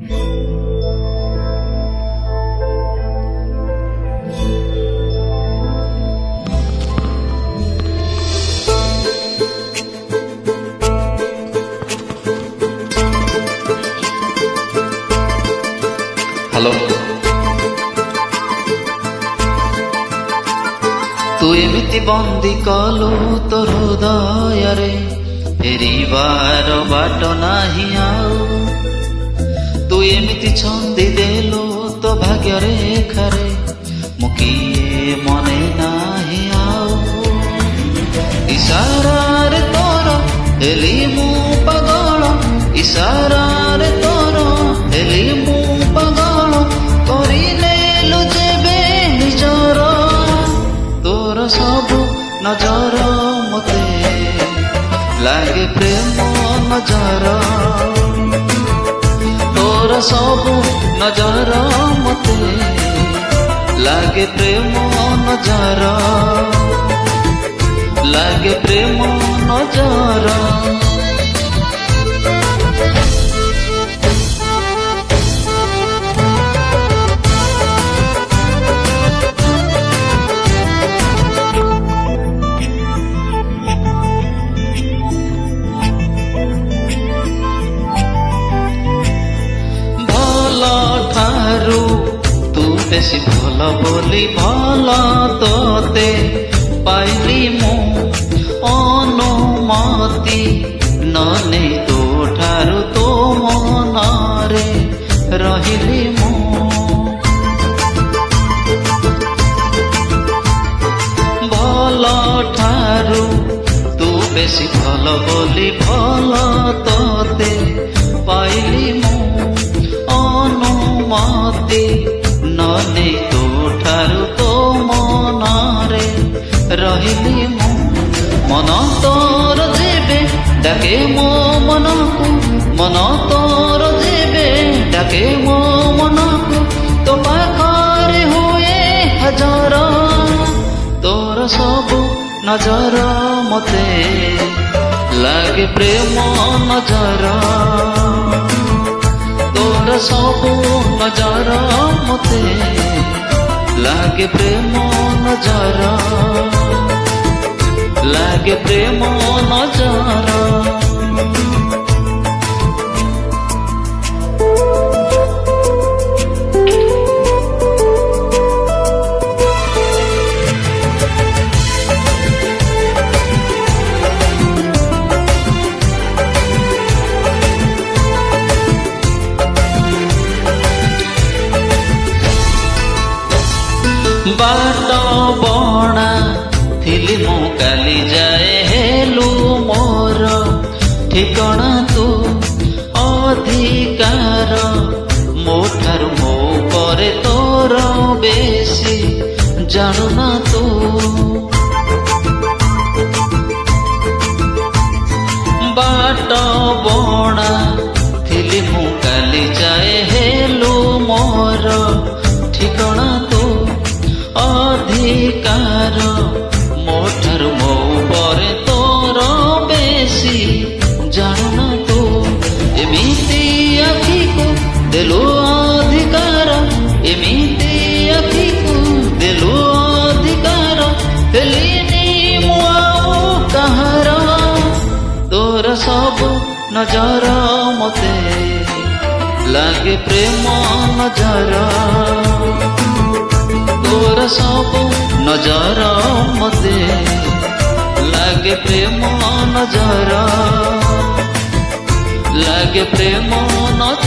Hello, ତୁ ଏମିତି ବନ୍ଦୀ କଲୁ ତୋ ହୃଦୟରେ, ଫେରିବାର ବାଟ ନାହିଁ ଆଉ। ତୁ ଏମିତି ଛନ୍ଦି ଦେଲୁ ତୋ ଭାଗ୍ୟରେଖାରେ, ମୁଁ କିଏ ମନେ ନାହିଁ ଆଉ। ଇଶାରାରେ ତୋର ହେଲି ମୁଁ ପାଗଳ, ଇଶାରାରେ ତୋର ହେଲି ମୁଁ ପାଗଳ, କରିନେଲୁ ଯେବେ ନିଜର। ତୋର ସବୁ ନଜର ମତେ ଲାଗେ ପ୍ରେମ ନଜର, ତୋର ସବୁ ନଜର ମତେ ଲାଗେ ପ୍ରେମ ନଜର, ଲାଗେ ପ୍ରେମ ନଜର। ତୁ ବେଶୀ ଭଲ ବୋଲି ଭଲ ତୋତେ ପାଇଲି ମୁଁ ଅନୁମତି, ନନେଇ ତୋ ଠାରୁ ତୋ ମନରେ ରହିଲି ମୁଁ। ଭଲ ଠାରୁ ତୁ ବେଶୀ ଭଲ ବୋଲି ଭଲ ତୋତେ ପାଇଲି ମୁଁ ଅନୁମତି, ନନେଇ ତୋ ଠାରୁ ତୋ ମନରେ ରହିଲି ମୁଁ। ମନ ତୋର ଯେବେ ଡାକେ ମୋ ମନକୁ, ମନ ତୋର ଯେବେ ଡାକେ ମୋ ମନକୁ, ତୋ ପାଖରେ ହୁଏ ହାଜର। ତୋର ସବୁ ନଜର ମତେ ଲାଗେ ପ୍ରେମ ନଜର, ତୋର ସବୁ ନଜର ମତେ ଲାଗେ ପ୍ରେମ ନଜର, ଲାଗେ ପ୍ରେମ ନଜର। ବାଟ ବଣା ଥିଲି ମୁଁ କାଲି ଯାଏ, ହେଲୁ ମୋର ଠିକଣା ତୁ। ଅଧିକାର ମୋ ଠାରୁ ମୋ ପରେ ତୋର ବେଶୀ ଜାଣୁନା ତୁ। ବାଟ ବଣା ଥିଲି ମୁଁ କାଲି ଯାଏ, ହେଲୁ ମୋର ଠିକଣା ତୁ। ଅଧିକାର ମୋ ଠାରୁ ମୋ ପରେ ତୋର ବେଶୀ ଜାଣୁନା ତୁ। ଏମିତି ଆଖିକୁ ଦେଲୁ ଅଧିକାର, ଏମିତି ଆଖିକୁ ଦେଲୁ ଅଧିକାର, ହେଲିନି ମୁଁ ଆଉ କାହାର। ତୋର ସବୁ ନଜର ମତେ ଲାଗେ ପ୍ରେମ ନଜର, ତୋର ସବୁ ନଜର ମତେ ଲାଗେ ପ୍ରେମ ନଜର, ଲାଗେ ପ୍ରେମ ନଜର।